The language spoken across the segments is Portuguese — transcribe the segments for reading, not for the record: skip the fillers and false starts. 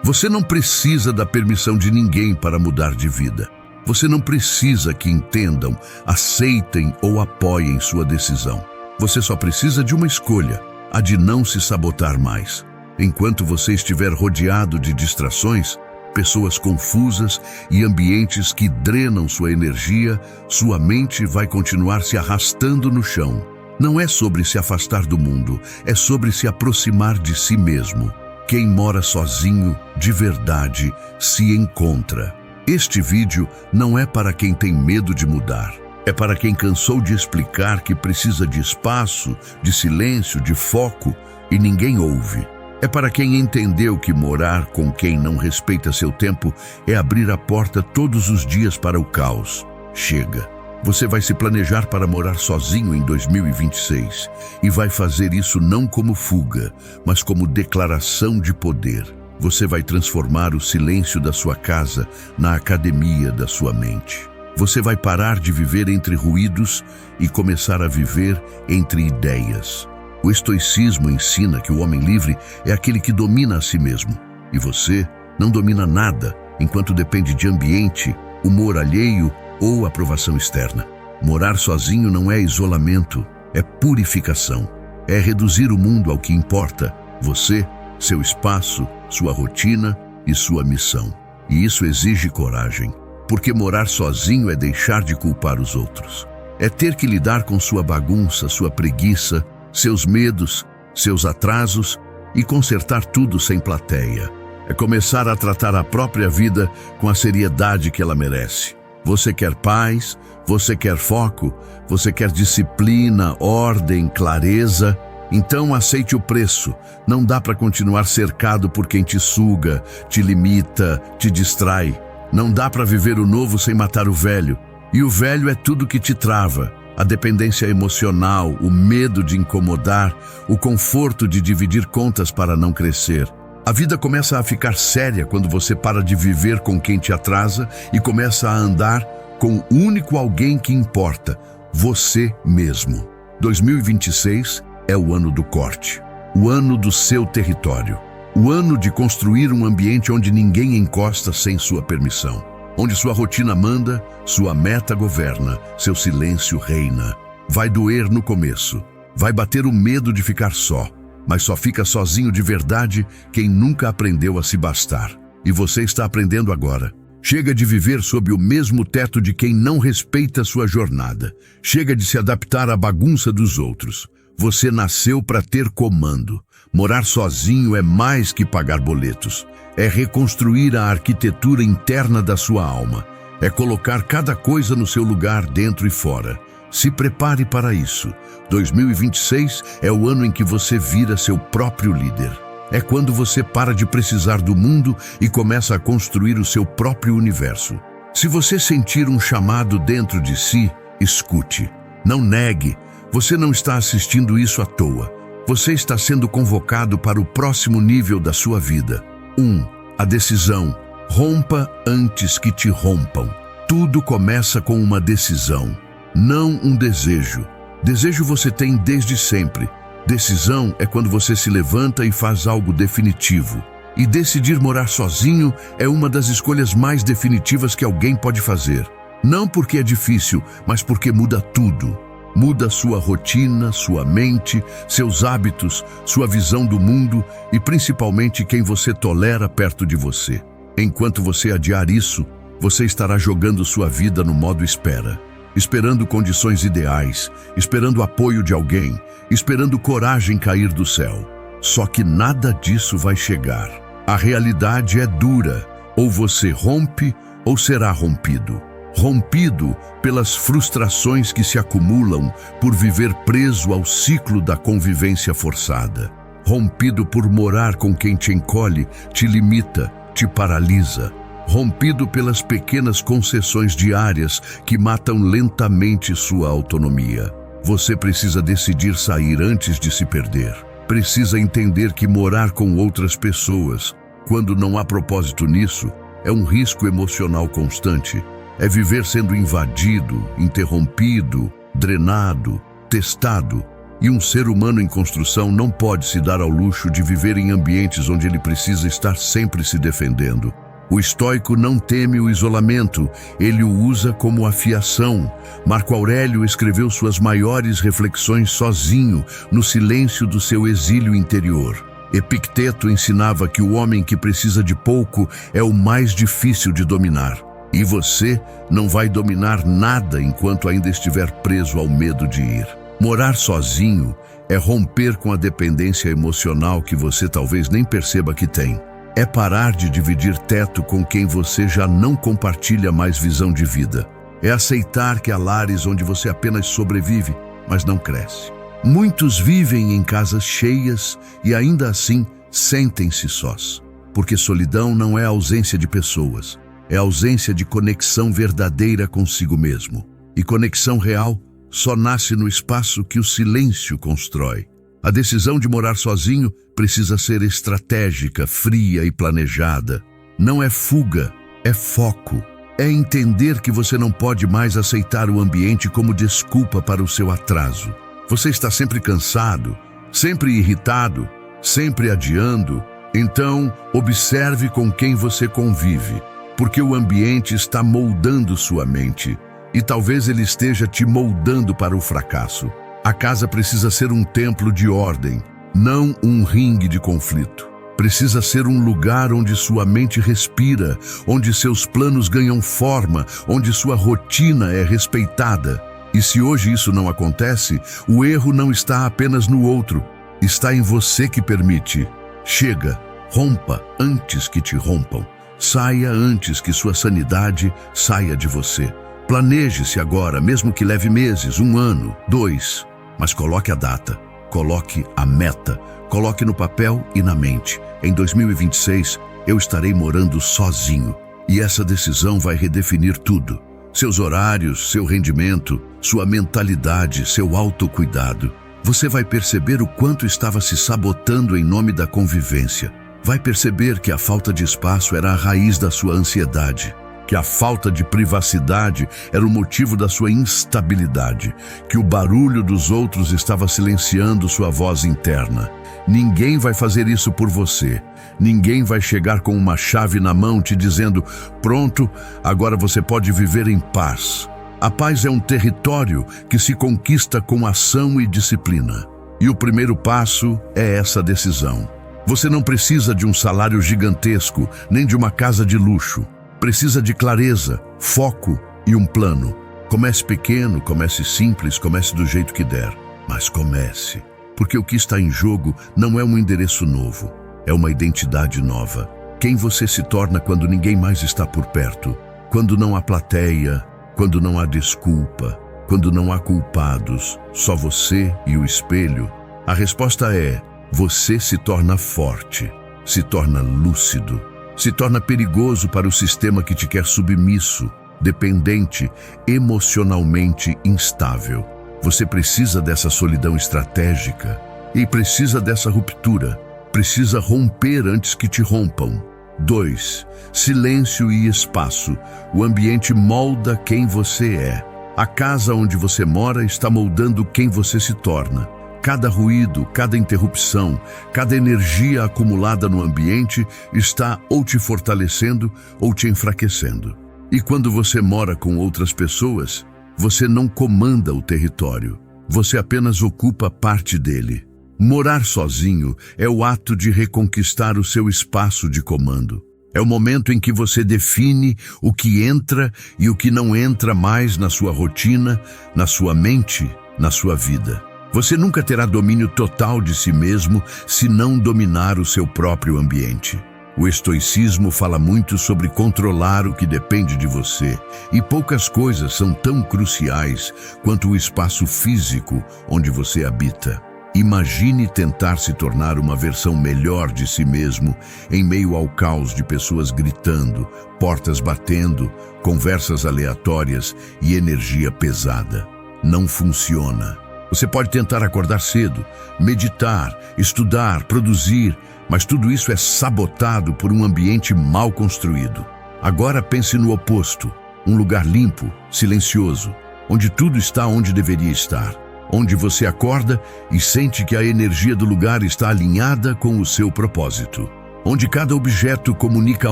Você não precisa da permissão de ninguém para mudar de vida. Você não precisa que entendam, aceitem ou apoiem sua decisão. Você só precisa de uma escolha, a de não se sabotar mais. Enquanto você estiver rodeado de distrações, pessoas confusas e ambientes que drenam sua energia, sua mente vai continuar se arrastando no chão. Não é sobre se afastar do mundo, é sobre se aproximar de si mesmo. Quem mora sozinho, de verdade, se encontra. Este vídeo não é para quem tem medo de mudar. É para quem cansou de explicar que precisa de espaço, de silêncio, de foco e ninguém ouve. É para quem entendeu que morar com quem não respeita seu tempo é abrir a porta todos os dias para o caos. Chega. Você vai se planejar para morar sozinho em 2026 e vai fazer isso não como fuga, mas como declaração de poder. Você vai transformar o silêncio da sua casa na academia da sua mente. Você vai parar de viver entre ruídos e começar a viver entre ideias. O estoicismo ensina que o homem livre é aquele que domina a si mesmo. E você não domina nada enquanto depende de ambiente, humor alheio ou aprovação externa. Morar sozinho não é isolamento, é purificação. É reduzir o mundo ao que importa: você, seu espaço, sua rotina e sua missão. E isso exige coragem, porque morar sozinho é deixar de culpar os outros. É ter que lidar com sua bagunça, sua preguiça, seus medos, seus atrasos e consertar tudo sem plateia. É começar a tratar a própria vida com a seriedade que ela merece. Você quer paz, você quer foco, você quer disciplina, ordem, clareza. Então aceite o preço. Não dá para continuar cercado por quem te suga, te limita, te distrai. Não dá para viver o novo sem matar o velho. E o velho é tudo que te trava. A dependência emocional, o medo de incomodar, o conforto de dividir contas para não crescer. A vida começa a ficar séria quando você para de viver com quem te atrasa e começa a andar com o único alguém que importa: você mesmo. 2026 é o ano do corte, o ano do seu território, o ano de construir um ambiente onde ninguém encosta sem sua permissão. Onde sua rotina manda, sua meta governa, seu silêncio reina. Vai doer no começo, vai bater o medo de ficar só, mas só fica sozinho de verdade quem nunca aprendeu a se bastar. E você está aprendendo agora. Chega de viver sob o mesmo teto de quem não respeita sua jornada. Chega de se adaptar à bagunça dos outros. Você nasceu para ter comando. Morar sozinho é mais que pagar boletos. É reconstruir a arquitetura interna da sua alma. É colocar cada coisa no seu lugar dentro e fora. Se prepare para isso. 2026 é o ano em que você vira seu próprio líder. É quando você para de precisar do mundo e começa a construir o seu próprio universo. Se você sentir um chamado dentro de si, escute. Não negue. Você não está assistindo isso à toa. Você está sendo convocado para o próximo nível da sua vida. 1. A decisão. Rompa antes que te rompam. Tudo começa com uma decisão, não um desejo. Desejo você tem desde sempre. Decisão é quando você se levanta e faz algo definitivo. E decidir morar sozinho é uma das escolhas mais definitivas que alguém pode fazer. Não porque é difícil, mas porque muda tudo. Muda sua rotina, sua mente, seus hábitos, sua visão do mundo e principalmente quem você tolera perto de você. Enquanto você adiar isso, você estará jogando sua vida no modo espera. Esperando condições ideais, esperando apoio de alguém, esperando coragem cair do céu. Só que nada disso vai chegar. A realidade é dura. Ou você rompe, ou será rompido. Rompido pelas frustrações que se acumulam por viver preso ao ciclo da convivência forçada. Rompido por morar com quem te encolhe, te limita, te paralisa. Rompido pelas pequenas concessões diárias que matam lentamente sua autonomia. Você precisa decidir sair antes de se perder. Precisa entender que morar com outras pessoas, quando não há propósito nisso, é um risco emocional constante. É viver sendo invadido, interrompido, drenado, testado. E um ser humano em construção não pode se dar ao luxo de viver em ambientes onde ele precisa estar sempre se defendendo. O estoico não teme o isolamento, ele o usa como afiação. Marco Aurélio escreveu suas maiores reflexões sozinho, no silêncio do seu exílio interior. Epicteto ensinava que o homem que precisa de pouco é o mais difícil de dominar. E você não vai dominar nada enquanto ainda estiver preso ao medo de ir. Morar sozinho é romper com a dependência emocional que você talvez nem perceba que tem. É parar de dividir teto com quem você já não compartilha mais visão de vida. É aceitar que há lares onde você apenas sobrevive, mas não cresce. Muitos vivem em casas cheias e ainda assim sentem-se sós. Porque solidão não é ausência de pessoas, é ausência de conexão verdadeira consigo mesmo. E conexão real só nasce no espaço que o silêncio constrói. A decisão de morar sozinho precisa ser estratégica, fria e planejada. Não é fuga, é foco. É entender que você não pode mais aceitar o ambiente como desculpa para o seu atraso. Você está sempre cansado, sempre irritado, sempre adiando. Então, observe com quem você convive, porque o ambiente está moldando sua mente e talvez ele esteja te moldando para o fracasso. A casa precisa ser um templo de ordem, não um ringue de conflito. Precisa ser um lugar onde sua mente respira, onde seus planos ganham forma, onde sua rotina é respeitada. E se hoje isso não acontece, o erro não está apenas no outro, está em você que permite. Chega, rompa antes que te rompam. Saia antes que sua sanidade saia de você. Planeje-se agora, mesmo que leve meses, 1 ano, 2. Mas coloque a data, coloque a meta, coloque no papel e na mente. Em 2026, eu estarei morando sozinho. E essa decisão vai redefinir tudo. Seus horários, seu rendimento, sua mentalidade, seu autocuidado. Você vai perceber o quanto estava se sabotando em nome da convivência. Vai perceber que a falta de espaço era a raiz da sua ansiedade, que a falta de privacidade era o motivo da sua instabilidade, que o barulho dos outros estava silenciando sua voz interna. Ninguém vai fazer isso por você. Ninguém vai chegar com uma chave na mão te dizendo: pronto, agora você pode viver em paz. A paz é um território que se conquista com ação e disciplina. E o primeiro passo é essa decisão. Você não precisa de um salário gigantesco, nem de uma casa de luxo. Precisa de clareza, foco e um plano. Comece pequeno, comece simples, comece do jeito que der. Mas comece, porque o que está em jogo não é um endereço novo, é uma identidade nova. Quem você se torna quando ninguém mais está por perto, quando não há plateia, quando não há desculpa, quando não há culpados, só você e o espelho. A resposta é: você se torna forte, se torna lúcido, se torna perigoso para o sistema que te quer submisso, dependente, emocionalmente instável. Você precisa dessa solidão estratégica e precisa dessa ruptura. Precisa romper antes que te rompam. 2. Silêncio e espaço. O ambiente molda quem você é. A casa onde você mora está moldando quem você se torna. Cada ruído, cada interrupção, cada energia acumulada no ambiente está ou te fortalecendo ou te enfraquecendo. E quando você mora com outras pessoas, você não comanda o território, você apenas ocupa parte dele. Morar sozinho é o ato de reconquistar o seu espaço de comando. É o momento em que você define o que entra e o que não entra mais na sua rotina, na sua mente, na sua vida. Você nunca terá domínio total de si mesmo se não dominar o seu próprio ambiente. O estoicismo fala muito sobre controlar o que depende de você, e poucas coisas são tão cruciais quanto o espaço físico onde você habita. Imagine tentar se tornar uma versão melhor de si mesmo em meio ao caos de pessoas gritando, portas batendo, conversas aleatórias e energia pesada. Não funciona. Você pode tentar acordar cedo, meditar, estudar, produzir, mas tudo isso é sabotado por um ambiente mal construído. Agora pense no oposto, um lugar limpo, silencioso, onde tudo está onde deveria estar. onde você acorda e sente que a energia do lugar está alinhada com o seu propósito, onde cada objeto comunica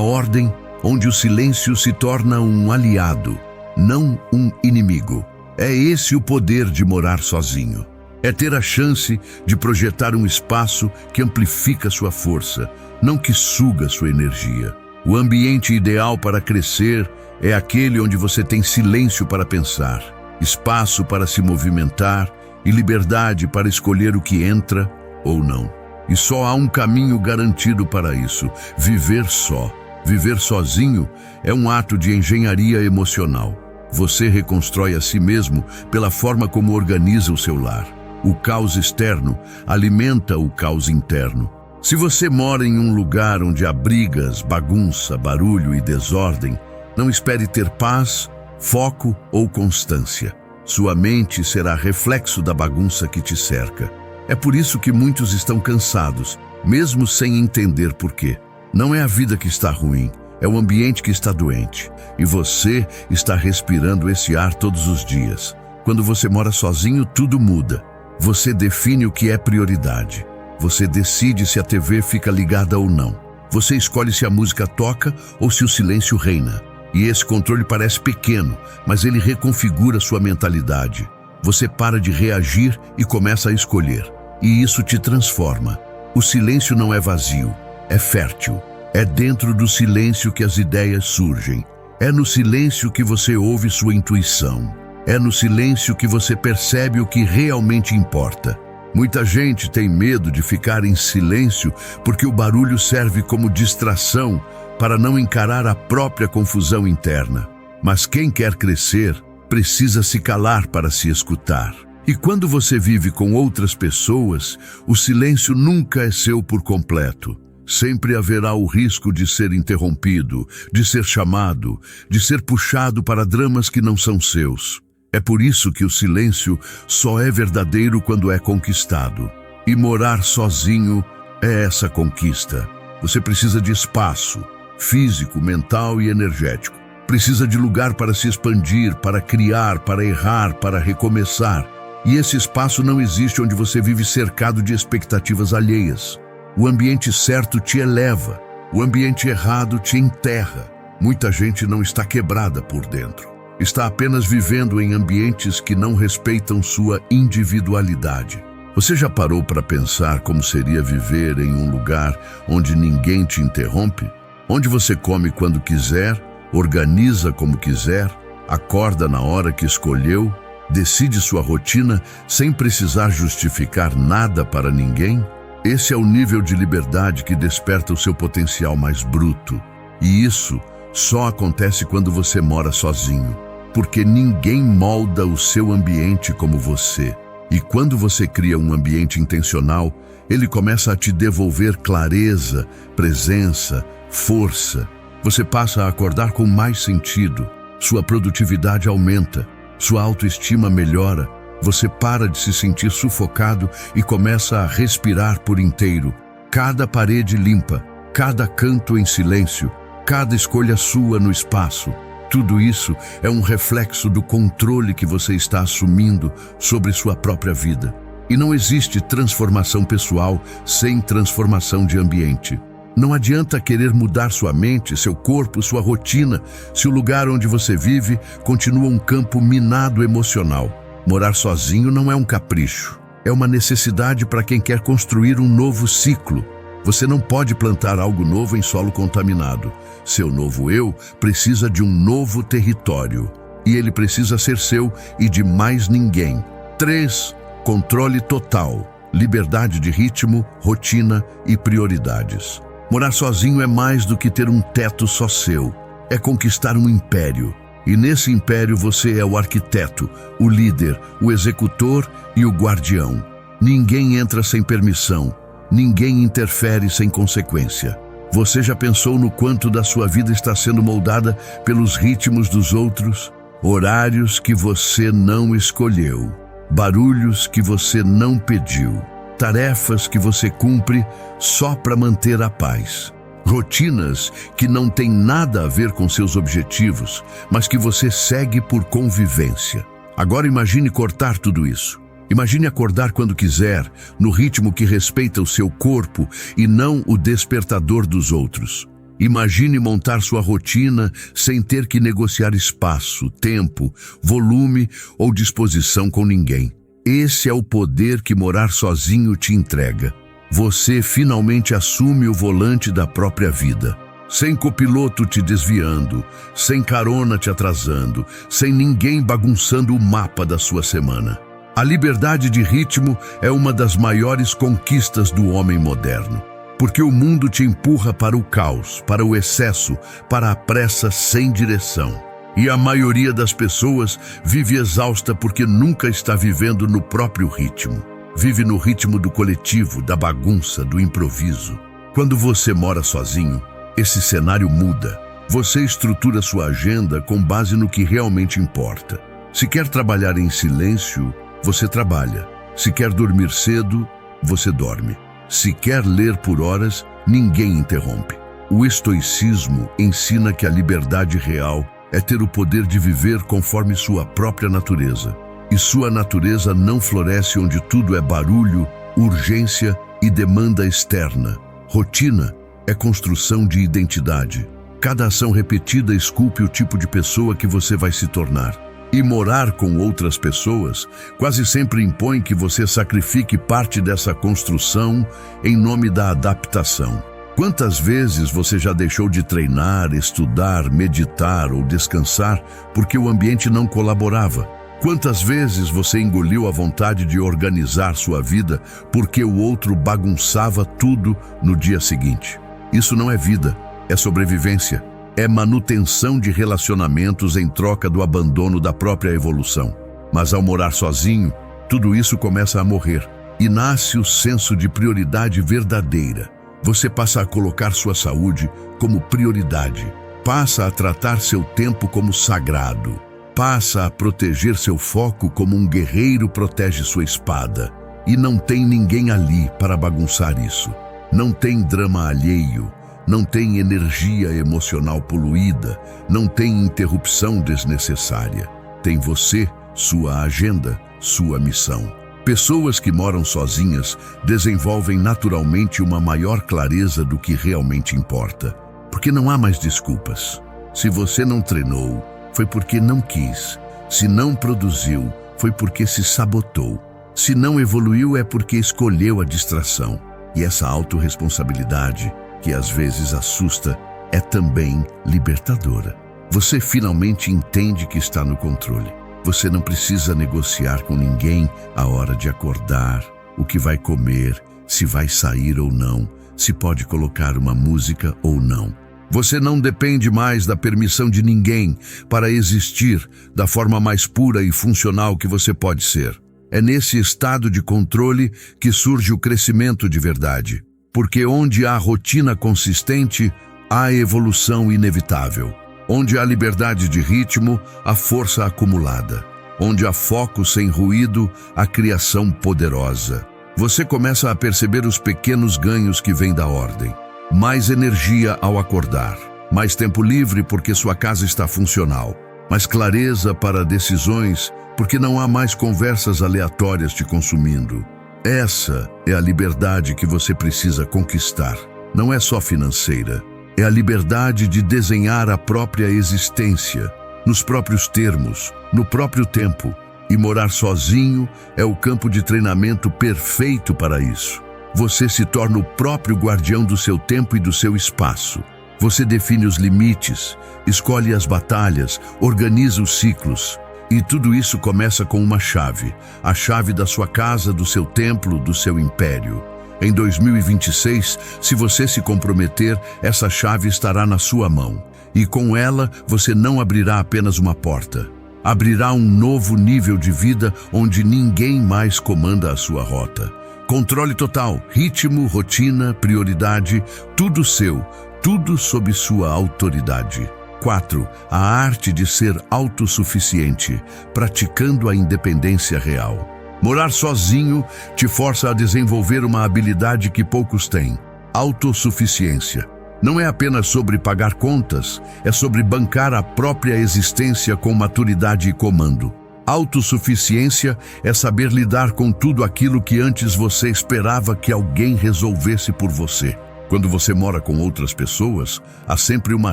ordem, onde o silêncio se torna um aliado, não um inimigo. É esse o poder de morar sozinho. É ter a chance de projetar um espaço que amplifica sua força, não que suga sua energia. O ambiente ideal para crescer é aquele onde você tem silêncio para pensar, espaço para se movimentar e liberdade para escolher o que entra ou não. E só há um caminho garantido para isso: viver só. Viver sozinho é um ato de engenharia emocional. Você reconstrói a si mesmo pela forma como organiza o seu lar. O caos externo alimenta o caos interno. Se você mora em um lugar onde há brigas, bagunça, barulho e desordem, não espere ter paz, foco ou constância. Sua mente será reflexo da bagunça que te cerca. É por isso que muitos estão cansados, mesmo sem entender por quê. Não é a vida que está ruim, é o ambiente que está doente. E você está respirando esse ar todos os dias. Quando você mora sozinho, tudo muda. Você define o que é prioridade. Você decide se a TV fica ligada ou não. Você escolhe se a música toca ou se o silêncio reina. E esse controle parece pequeno, mas ele reconfigura sua mentalidade. Você para de reagir e começa a escolher. E isso te transforma. O silêncio não é vazio, é fértil. É dentro do silêncio que as ideias surgem. É no silêncio que você ouve sua intuição. É no silêncio que você percebe o que realmente importa. Muita gente tem medo de ficar em silêncio porque o barulho serve como distração para não encarar a própria confusão interna. Mas quem quer crescer precisa se calar para se escutar. E quando você vive com outras pessoas, o silêncio nunca é seu por completo. Sempre haverá o risco de ser interrompido, de ser chamado, de ser puxado para dramas que não são seus. É por isso que o silêncio só é verdadeiro quando é conquistado. E morar sozinho é essa conquista. Você precisa de espaço, físico, mental e energético. Precisa de lugar para se expandir, para criar, para errar, para recomeçar. E esse espaço não existe onde você vive cercado de expectativas alheias. O ambiente certo te eleva, o ambiente errado te enterra. Muita gente não está quebrada por dentro. Está apenas vivendo em ambientes que não respeitam sua individualidade. Você já parou para pensar como seria viver em um lugar onde ninguém te interrompe? Onde você come quando quiser, organiza como quiser, acorda na hora que escolheu, decide sua rotina sem precisar justificar nada para ninguém? Esse é o nível de liberdade que desperta o seu potencial mais bruto. E isso só acontece quando você mora sozinho, porque ninguém molda o seu ambiente como você. E quando você cria um ambiente intencional, ele começa a te devolver clareza, presença, força. Você passa a acordar com mais sentido, sua produtividade aumenta, sua autoestima melhora, você para de se sentir sufocado e começa a respirar por inteiro. Cada parede limpa, cada canto em silêncio, cada escolha sua no espaço. Tudo isso é um reflexo do controle que você está assumindo sobre sua própria vida. E não existe transformação pessoal sem transformação de ambiente. Não adianta querer mudar sua mente, seu corpo, sua rotina, se o lugar onde você vive continua um campo minado emocional. Morar sozinho não é um capricho, é uma necessidade para quem quer construir um novo ciclo. Você não pode plantar algo novo em solo contaminado. Seu novo eu precisa de um novo território. E ele precisa ser seu e de mais ninguém. 3. Controle total. Liberdade de ritmo, rotina e prioridades. Morar sozinho é mais do que ter um teto só seu. É conquistar um império. E nesse império você é o arquiteto, o líder, o executor e o guardião. Ninguém entra sem permissão. Ninguém interfere sem consequência. Você já pensou no quanto da sua vida está sendo moldada pelos ritmos dos outros? Horários que você não escolheu, barulhos que você não pediu, tarefas que você cumpre só para manter a paz, rotinas que não têm nada a ver com seus objetivos, mas que você segue por convivência. Agora imagine cortar tudo isso. Imagine acordar quando quiser, no ritmo que respeita o seu corpo e não o despertador dos outros. Imagine montar sua rotina sem ter que negociar espaço, tempo, volume ou disposição com ninguém. Esse é o poder que morar sozinho te entrega. Você finalmente assume o volante da própria vida. Sem copiloto te desviando, sem carona te atrasando, sem ninguém bagunçando o mapa da sua semana. A liberdade de ritmo é uma das maiores conquistas do homem moderno, porque o mundo te empurra para o caos, para o excesso, para a pressa sem direção. E a maioria das pessoas vive exausta porque nunca está vivendo no próprio ritmo. Vive no ritmo do coletivo, da bagunça, do improviso. Quando você mora sozinho, esse cenário muda. Você estrutura sua agenda com base no que realmente importa. Se quer trabalhar em silêncio, você trabalha. Se quer dormir cedo, você dorme. Se quer ler por horas, ninguém interrompe. O estoicismo ensina que a liberdade real é ter o poder de viver conforme sua própria natureza. E sua natureza não floresce onde tudo é barulho, urgência e demanda externa. Rotina é construção de identidade. Cada ação repetida esculpe o tipo de pessoa que você vai se tornar. E morar com outras pessoas quase sempre impõe que você sacrifique parte dessa construção em nome da adaptação. Quantas vezes você já deixou de treinar, estudar, meditar ou descansar porque o ambiente não colaborava? Quantas vezes você engoliu a vontade de organizar sua vida porque o outro bagunçava tudo no dia seguinte? Isso não é vida, é sobrevivência. É manutenção de relacionamentos em troca do abandono da própria evolução. Mas ao morar sozinho, tudo isso começa a morrer e nasce o senso de prioridade verdadeira. Você passa a colocar sua saúde como prioridade, passa a tratar seu tempo como sagrado, passa a proteger seu foco como um guerreiro protege sua espada. E não tem ninguém ali para bagunçar isso. Não tem drama alheio. Não tem energia emocional poluída, não tem interrupção desnecessária. Tem você, sua agenda, sua missão. Pessoas que moram sozinhas desenvolvem naturalmente uma maior clareza do que realmente importa, porque não há mais desculpas. Se você não treinou, foi porque não quis. Se não produziu, foi porque se sabotou. Se não evoluiu, é porque escolheu a distração. E essa autorresponsabilidade, que às vezes assusta, é também libertadora. Você finalmente entende que está no controle. Você não precisa negociar com ninguém a hora de acordar, o que vai comer, se vai sair ou não, se pode colocar uma música ou não. Você não depende mais da permissão de ninguém para existir da forma mais pura e funcional que você pode ser. É nesse estado de controle que surge o crescimento de verdade. Porque onde há rotina consistente, há evolução inevitável. Onde há liberdade de ritmo, há força acumulada. Onde há foco sem ruído, há criação poderosa. Você começa a perceber os pequenos ganhos que vêm da ordem. Mais energia ao acordar. Mais tempo livre porque sua casa está funcional. Mais clareza para decisões porque não há mais conversas aleatórias te consumindo. Essa é a liberdade que você precisa conquistar. Não é só financeira. É a liberdade de desenhar a própria existência, nos próprios termos, no próprio tempo. E morar sozinho é o campo de treinamento perfeito para isso. Você se torna o próprio guardião do seu tempo e do seu espaço. Você define os limites, escolhe as batalhas, organiza os ciclos. E tudo isso começa com uma chave, a chave da sua casa, do seu templo, do seu império. Em 2026, se você se comprometer, essa chave estará na sua mão. E com ela, você não abrirá apenas uma porta. Abrirá um novo nível de vida onde ninguém mais comanda a sua rota. Controle total, ritmo, rotina, prioridade, tudo seu, tudo sob sua autoridade. 4. A arte de ser autossuficiente, praticando a independência real. Morar sozinho te força a desenvolver uma habilidade que poucos têm: autossuficiência. Não é apenas sobre pagar contas, é sobre bancar a própria existência com maturidade e comando. Autossuficiência é saber lidar com tudo aquilo que antes você esperava que alguém resolvesse por você. Quando você mora com outras pessoas, há sempre uma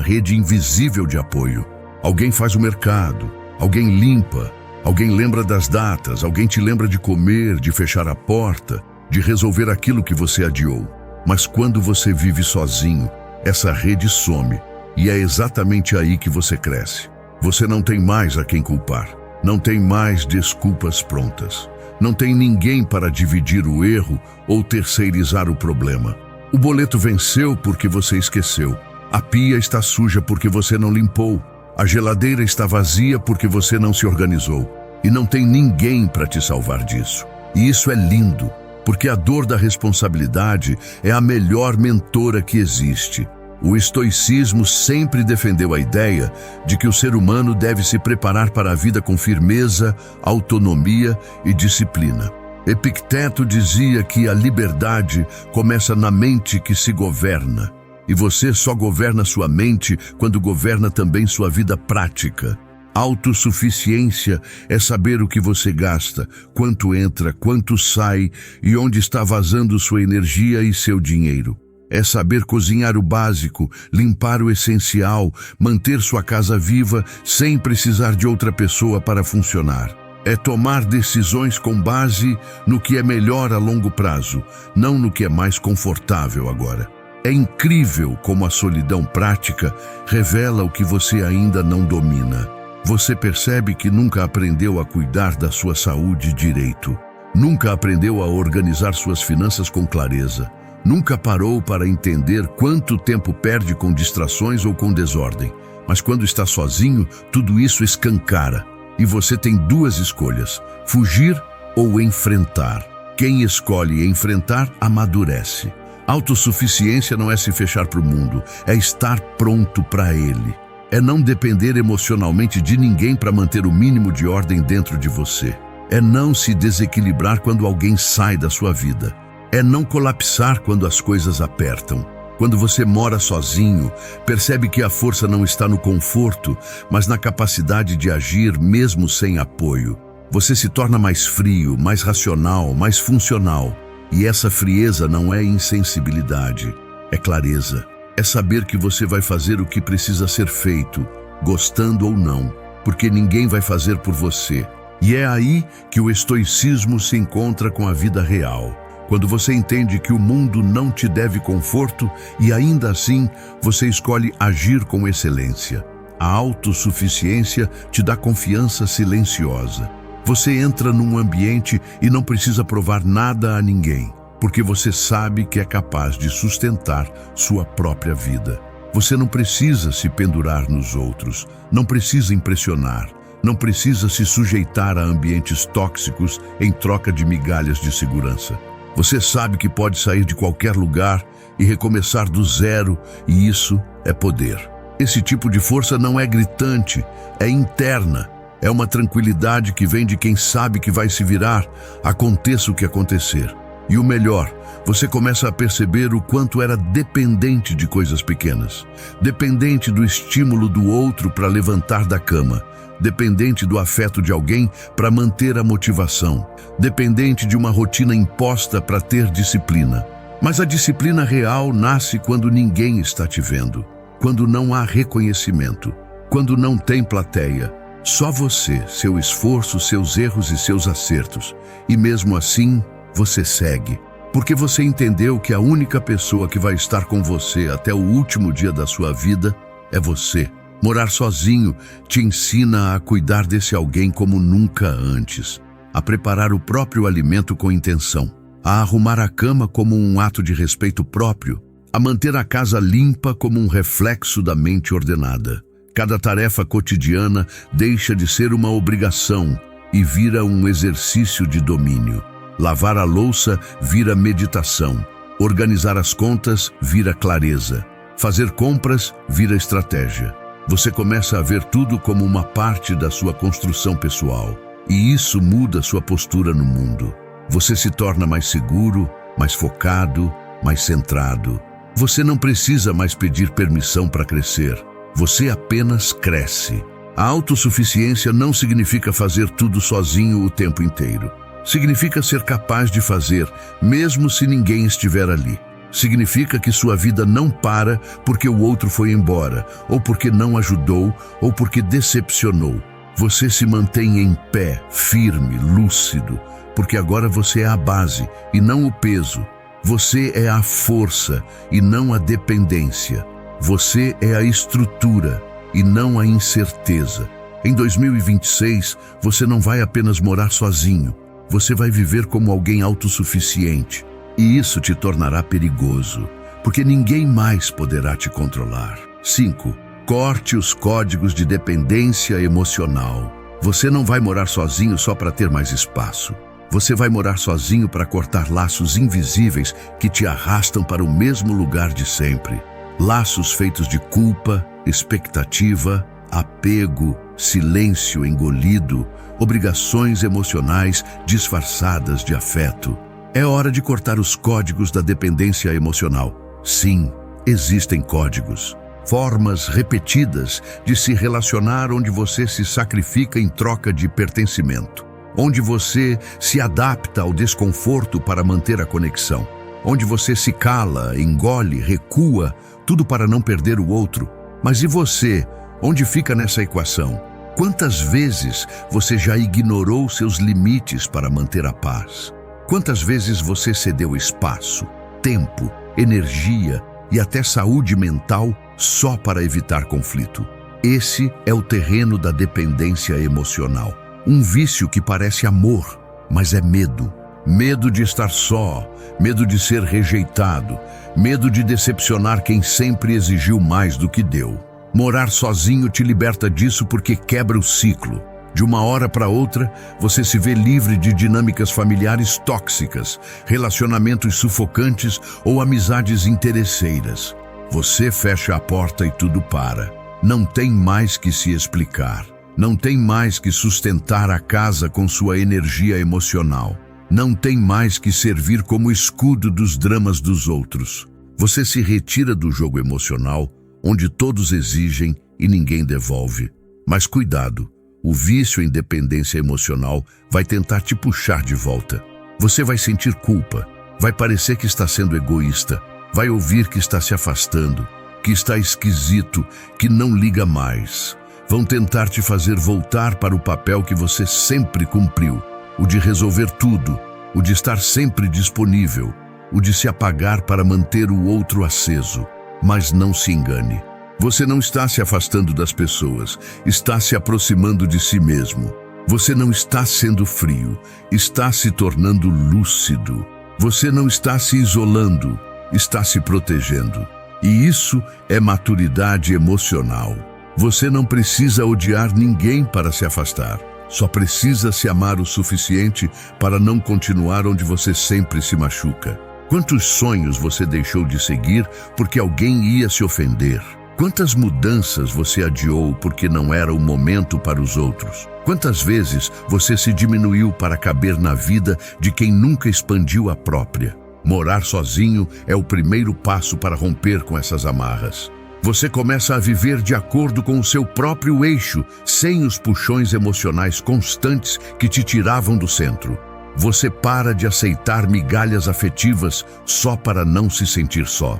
rede invisível de apoio. Alguém faz o mercado, alguém limpa, alguém lembra das datas, alguém te lembra de comer, de fechar a porta, de resolver aquilo que você adiou. Mas quando você vive sozinho, essa rede some e é exatamente aí que você cresce. Você não tem mais a quem culpar, não tem mais desculpas prontas, não tem ninguém para dividir o erro ou terceirizar o problema. O boleto venceu porque você esqueceu. A pia está suja porque você não limpou. A geladeira está vazia porque você não se organizou. E não tem ninguém para te salvar disso. E isso é lindo, porque a dor da responsabilidade é a melhor mentora que existe. O estoicismo sempre defendeu a ideia de que o ser humano deve se preparar para a vida com firmeza, autonomia e disciplina. Epicteto dizia que a liberdade começa na mente que se governa. E você só governa sua mente quando governa também sua vida prática. Autossuficiência é saber o que você gasta, quanto entra, quanto sai e onde está vazando sua energia e seu dinheiro. É saber cozinhar o básico, limpar o essencial, manter sua casa viva sem precisar de outra pessoa para funcionar. É tomar decisões com base no que é melhor a longo prazo, não no que é mais confortável agora. É incrível como a solidão prática revela o que você ainda não domina. Você percebe que nunca aprendeu a cuidar da sua saúde direito. Nunca aprendeu a organizar suas finanças com clareza. Nunca parou para entender quanto tempo perde com distrações ou com desordem. Mas quando está sozinho, tudo isso escancara. E você tem duas escolhas: fugir ou enfrentar. Quem escolhe enfrentar, amadurece. Autossuficiência não é se fechar para o mundo, é estar pronto para ele. É não depender emocionalmente de ninguém para manter o mínimo de ordem dentro de você. É não se desequilibrar quando alguém sai da sua vida. É não colapsar quando as coisas apertam. Quando você mora sozinho, percebe que a força não está no conforto, mas na capacidade de agir mesmo sem apoio. Você se torna mais frio, mais racional, mais funcional. E essa frieza não é insensibilidade, é clareza. É saber que você vai fazer o que precisa ser feito, gostando ou não, porque ninguém vai fazer por você. E é aí que o estoicismo se encontra com a vida real. Quando você entende que o mundo não te deve conforto e ainda assim você escolhe agir com excelência. A autossuficiência te dá confiança silenciosa. Você entra num ambiente e não precisa provar nada a ninguém, porque você sabe que é capaz de sustentar sua própria vida. Você não precisa se pendurar nos outros, não precisa impressionar, não precisa se sujeitar a ambientes tóxicos em troca de migalhas de segurança. Você sabe que pode sair de qualquer lugar e recomeçar do zero, e isso é poder. Esse tipo de força não é gritante, é interna. É uma tranquilidade que vem de quem sabe que vai se virar, aconteça o que acontecer. E o melhor, você começa a perceber o quanto era dependente de coisas pequenas. Dependente do estímulo do outro para levantar da cama. Dependente do afeto de alguém para manter a motivação. Dependente de uma rotina imposta para ter disciplina. Mas a disciplina real nasce quando ninguém está te vendo. Quando não há reconhecimento. Quando não tem plateia. Só você, seu esforço, seus erros e seus acertos. E mesmo assim, você segue. Porque você entendeu que a única pessoa que vai estar com você até o último dia da sua vida é você. Morar sozinho te ensina a cuidar desse alguém como nunca antes. A preparar o próprio alimento com intenção. A arrumar a cama como um ato de respeito próprio. A manter a casa limpa como um reflexo da mente ordenada. Cada tarefa cotidiana deixa de ser uma obrigação e vira um exercício de domínio. Lavar a louça vira meditação. Organizar as contas vira clareza. Fazer compras vira estratégia. Você começa a ver tudo como uma parte da sua construção pessoal. E isso muda sua postura no mundo. Você se torna mais seguro, mais focado, mais centrado. Você não precisa mais pedir permissão para crescer. Você apenas cresce. A autossuficiência não significa fazer tudo sozinho o tempo inteiro. Significa ser capaz de fazer, mesmo se ninguém estiver ali. Significa que sua vida não para porque o outro foi embora, ou porque não ajudou, ou porque decepcionou. Você se mantém em pé, firme, lúcido, porque agora você é a base e não o peso. Você é a força e não a dependência. Você é a estrutura e não a incerteza. Em 2026, você não vai apenas morar sozinho. Você vai viver como alguém autossuficiente. E isso te tornará perigoso, porque ninguém mais poderá te controlar. 5. Corte os códigos de dependência emocional. Você não vai morar sozinho só para ter mais espaço. Você vai morar sozinho para cortar laços invisíveis que te arrastam para o mesmo lugar de sempre. Laços feitos de culpa, expectativa, apego, silêncio engolido, obrigações emocionais disfarçadas de afeto. É hora de cortar os códigos da dependência emocional. Sim, existem códigos. Formas repetidas de se relacionar onde você se sacrifica em troca de pertencimento. Onde você se adapta ao desconforto para manter a conexão. Onde você se cala, engole, recua, tudo para não perder o outro. Mas e você? Onde fica nessa equação? Quantas vezes você já ignorou seus limites para manter a paz? Quantas vezes você cedeu espaço, tempo, energia e até saúde mental só para evitar conflito? Esse é o terreno da dependência emocional. Um vício que parece amor, mas é medo. Medo de estar só, medo de ser rejeitado, medo de decepcionar quem sempre exigiu mais do que deu. Morar sozinho te liberta disso porque quebra o ciclo. De uma hora para outra, você se vê livre de dinâmicas familiares tóxicas, relacionamentos sufocantes ou amizades interesseiras. Você fecha a porta e tudo para. Não tem mais que se explicar. Não tem mais que sustentar a casa com sua energia emocional. Não tem mais que servir como escudo dos dramas dos outros. Você se retira do jogo emocional, onde todos exigem e ninguém devolve. Mas cuidado, o vício em dependência emocional vai tentar te puxar de volta. Você vai sentir culpa, vai parecer que está sendo egoísta, vai ouvir que está se afastando, que está esquisito, que não liga mais. Vão tentar te fazer voltar para o papel que você sempre cumpriu, o de resolver tudo, o de estar sempre disponível, o de se apagar para manter o outro aceso. Mas não se engane. Você não está se afastando das pessoas, está se aproximando de si mesmo. Você não está sendo frio, está se tornando lúcido. Você não está se isolando, está se protegendo. E isso é maturidade emocional. Você não precisa odiar ninguém para se afastar. Só precisa se amar o suficiente para não continuar onde você sempre se machuca. Quantos sonhos você deixou de seguir porque alguém ia se ofender? Quantas mudanças você adiou porque não era o momento para os outros? Quantas vezes você se diminuiu para caber na vida de quem nunca expandiu a própria? Morar sozinho é o primeiro passo para romper com essas amarras. Você começa a viver de acordo com o seu próprio eixo, sem os puxões emocionais constantes que te tiravam do centro. Você para de aceitar migalhas afetivas só para não se sentir só.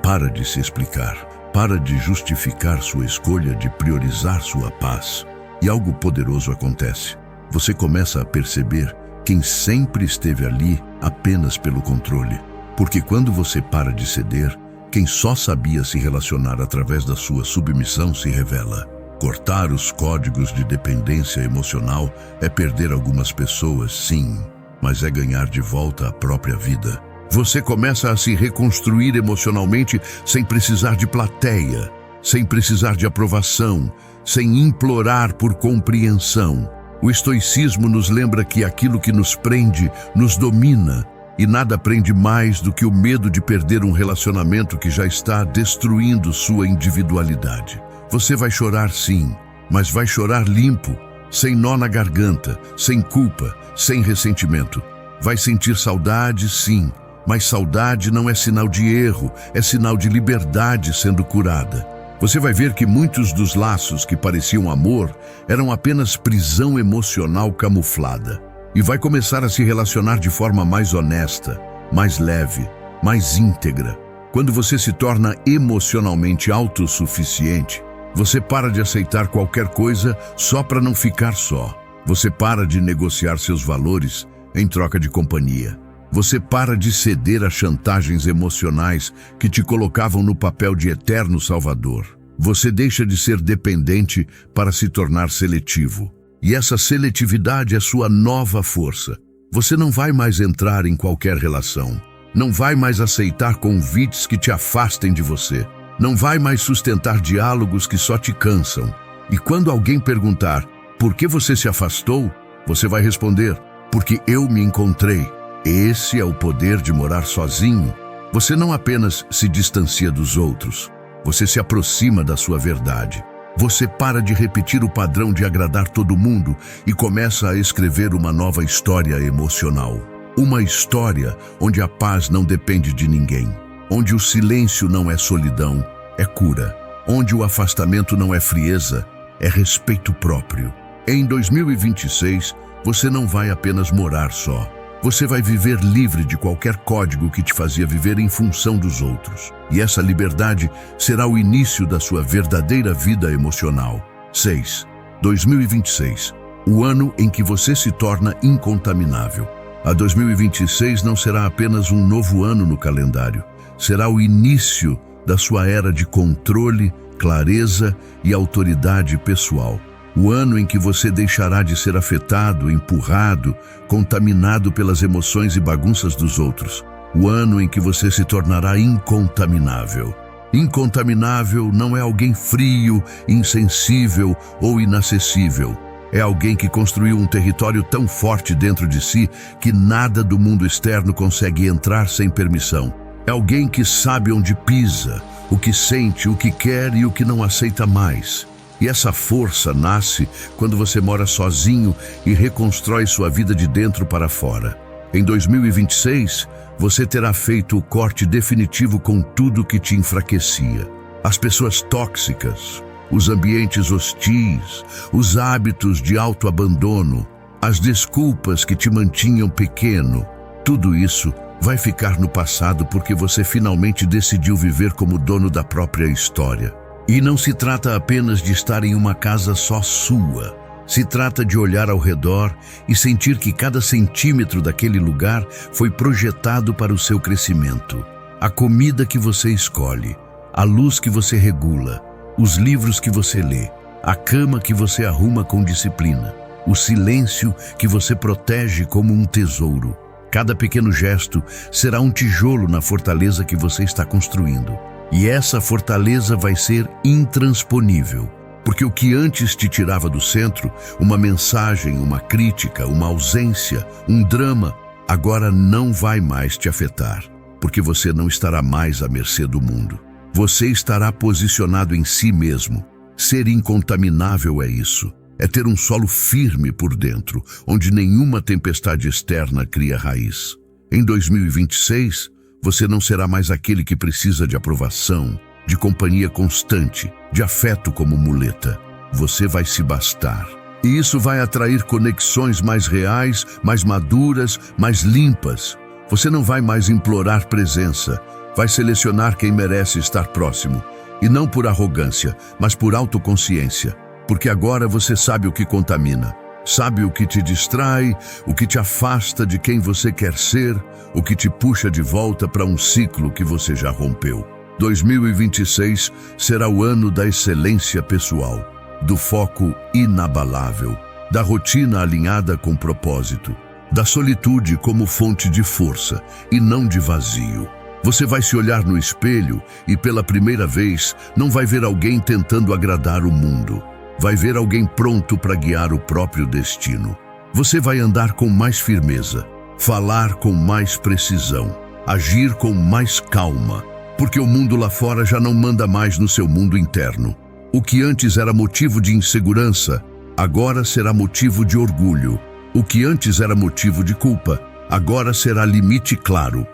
Para de se explicar. Para de justificar sua escolha de priorizar sua paz. E algo poderoso acontece. Você começa a perceber quem sempre esteve ali apenas pelo controle. Porque quando você para de ceder, quem só sabia se relacionar através da sua submissão se revela. Cortar os códigos de dependência emocional é perder algumas pessoas, sim, mas é ganhar de volta a própria vida. Você começa a se reconstruir emocionalmente sem precisar de plateia, sem precisar de aprovação, sem implorar por compreensão. O estoicismo nos lembra que aquilo que nos prende nos domina, e nada prende mais do que o medo de perder um relacionamento que já está destruindo sua individualidade. Você vai chorar sim, mas vai chorar limpo, sem nó na garganta, sem culpa, sem ressentimento. Vai sentir saudade sim, mas saudade não é sinal de erro, é sinal de liberdade sendo curada. Você vai ver que muitos dos laços que pareciam amor eram apenas prisão emocional camuflada. E vai começar a se relacionar de forma mais honesta, mais leve, mais íntegra. Quando você se torna emocionalmente autossuficiente, você para de aceitar qualquer coisa só para não ficar só. Você para de negociar seus valores em troca de companhia. Você para de ceder a chantagens emocionais que te colocavam no papel de eterno salvador. Você deixa de ser dependente para se tornar seletivo. E essa seletividade é sua nova força. Você não vai mais entrar em qualquer relação. Não vai mais aceitar convites que te afastem de você. Não vai mais sustentar diálogos que só te cansam. E quando alguém perguntar por que você se afastou, você vai responder: porque eu me encontrei. Esse é o poder de morar sozinho. Você não apenas se distancia dos outros, você se aproxima da sua verdade. Você para de repetir o padrão de agradar todo mundo e começa a escrever uma nova história emocional. Uma história onde a paz não depende de ninguém, onde o silêncio não é solidão, é cura, onde o afastamento não é frieza, é respeito próprio. Em 2026, você não vai apenas morar só. Você vai viver livre de qualquer código que te fazia viver em função dos outros. E essa liberdade será o início da sua verdadeira vida emocional. 6. 2026. O ano em que você se torna incontaminável. A 2026 não será apenas um novo ano no calendário. Será o início da sua era de controle, clareza e autoridade pessoal. O ano em que você deixará de ser afetado, empurrado, contaminado pelas emoções e bagunças dos outros. O ano em que você se tornará incontaminável. Incontaminável não é alguém frio, insensível ou inacessível. É alguém que construiu um território tão forte dentro de si que nada do mundo externo consegue entrar sem permissão. É alguém que sabe onde pisa, o que sente, o que quer e o que não aceita mais. E essa força nasce quando você mora sozinho e reconstrói sua vida de dentro para fora. Em 2026, você terá feito o corte definitivo com tudo que te enfraquecia. As pessoas tóxicas, os ambientes hostis, os hábitos de autoabandono, as desculpas que te mantinham pequeno. Tudo isso vai ficar no passado porque você finalmente decidiu viver como dono da própria história. E não se trata apenas de estar em uma casa só sua. Se trata de olhar ao redor e sentir que cada centímetro daquele lugar foi projetado para o seu crescimento. A comida que você escolhe, a luz que você regula, os livros que você lê, a cama que você arruma com disciplina, o silêncio que você protege como um tesouro. Cada pequeno gesto será um tijolo na fortaleza que você está construindo. E essa fortaleza vai ser intransponível, porque o que antes te tirava do centro, uma mensagem, uma crítica, uma ausência, um drama, agora não vai mais te afetar, porque você não estará mais à mercê do mundo. Você estará posicionado em si mesmo. Ser incontaminável é isso. É ter um solo firme por dentro, onde nenhuma tempestade externa cria raiz. Em 2026, você não será mais aquele que precisa de aprovação, de companhia constante, de afeto como muleta. Você vai se bastar. E isso vai atrair conexões mais reais, mais maduras, mais limpas. Você não vai mais implorar presença. Vai selecionar quem merece estar próximo. E não por arrogância, mas por autoconsciência. Porque agora você sabe o que contamina. Sabe o que te distrai, o que te afasta de quem você quer ser, o que te puxa de volta para um ciclo que você já rompeu. 2026 será o ano da excelência pessoal, do foco inabalável, da rotina alinhada com propósito, da solitude como fonte de força e não de vazio. Você vai se olhar no espelho e, pela primeira vez, não vai ver alguém tentando agradar o mundo. Vai ver alguém pronto para guiar o próprio destino. Você vai andar com mais firmeza, falar com mais precisão, agir com mais calma, porque o mundo lá fora já não manda mais no seu mundo interno. O que antes era motivo de insegurança, agora será motivo de orgulho. O que antes era motivo de culpa, agora será limite claro.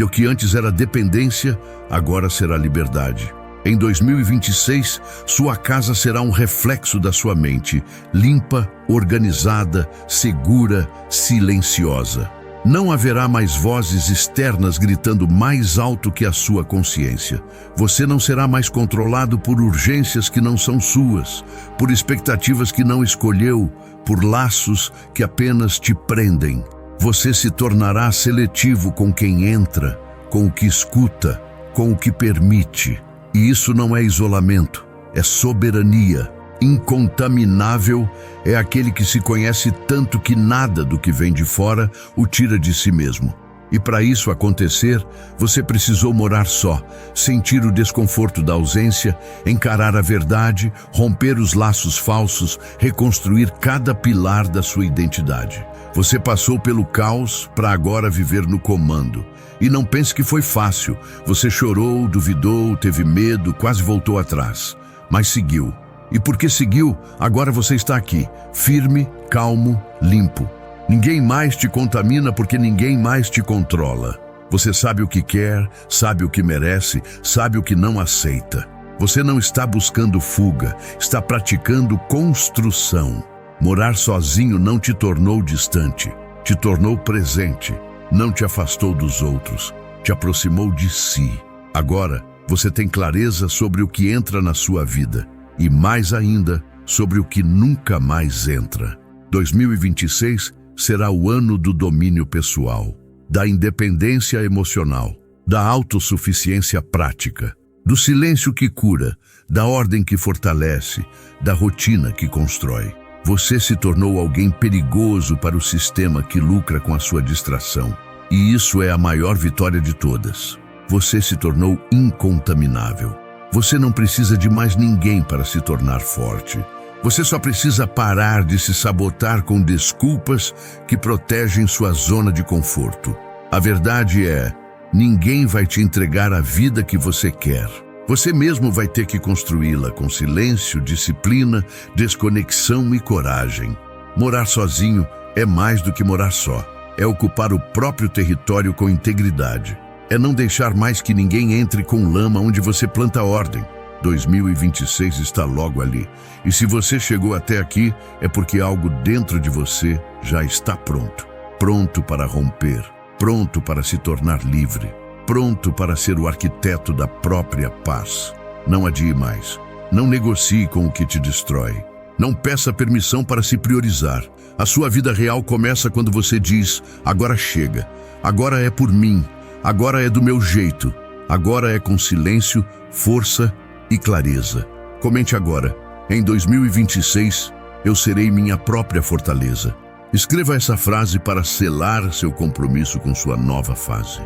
O que antes era dependência, agora será liberdade. Em 2026, sua casa será um reflexo da sua mente, limpa, organizada, segura, silenciosa. Não haverá mais vozes externas gritando mais alto que a sua consciência. Você não será mais controlado por urgências que não são suas, por expectativas que não escolheu, por laços que apenas te prendem. Você se tornará seletivo com quem entra, com o que escuta, com o que permite. E isso não é isolamento, é soberania. Incontaminável é aquele que se conhece tanto que nada do que vem de fora o tira de si mesmo. E para isso acontecer, você precisou morar só, sentir o desconforto da ausência, encarar a verdade, romper os laços falsos, reconstruir cada pilar da sua identidade. Você passou pelo caos para agora viver no comando. E não pense que foi fácil. Você chorou, duvidou, teve medo, quase voltou atrás. Mas seguiu. E porque seguiu, agora você está aqui, firme, calmo, limpo. Ninguém mais te contamina porque ninguém mais te controla. Você sabe o que quer, sabe o que merece, sabe o que não aceita. Você não está buscando fuga, está praticando construção. Morar sozinho não te tornou distante, te tornou presente. Não te afastou dos outros, te aproximou de si. Agora, você tem clareza sobre o que entra na sua vida e, mais ainda, sobre o que nunca mais entra. 2026 será o ano do domínio pessoal, da independência emocional, da autossuficiência prática, do silêncio que cura, da ordem que fortalece, da rotina que constrói. Você se tornou alguém perigoso para o sistema que lucra com a sua distração. E isso é a maior vitória de todas. Você se tornou incontaminável. Você não precisa de mais ninguém para se tornar forte. Você só precisa parar de se sabotar com desculpas que protegem sua zona de conforto. A verdade é, ninguém vai te entregar a vida que você quer. Você mesmo vai ter que construí-la com silêncio, disciplina, desconexão e coragem. Morar sozinho é mais do que morar só. É ocupar o próprio território com integridade. É não deixar mais que ninguém entre com lama onde você planta ordem. 2026 está logo ali. E se você chegou até aqui, é porque algo dentro de você já está pronto. Pronto para romper. Pronto para se tornar livre. Pronto para ser o arquiteto da própria paz. Não adie mais. Não negocie com o que te destrói. Não peça permissão para se priorizar. A sua vida real começa quando você diz, agora chega. Agora é por mim. Agora é do meu jeito. Agora é com silêncio, força e clareza. Comente agora. Em 2026, eu serei minha própria fortaleza. Escreva essa frase para selar seu compromisso com sua nova fase.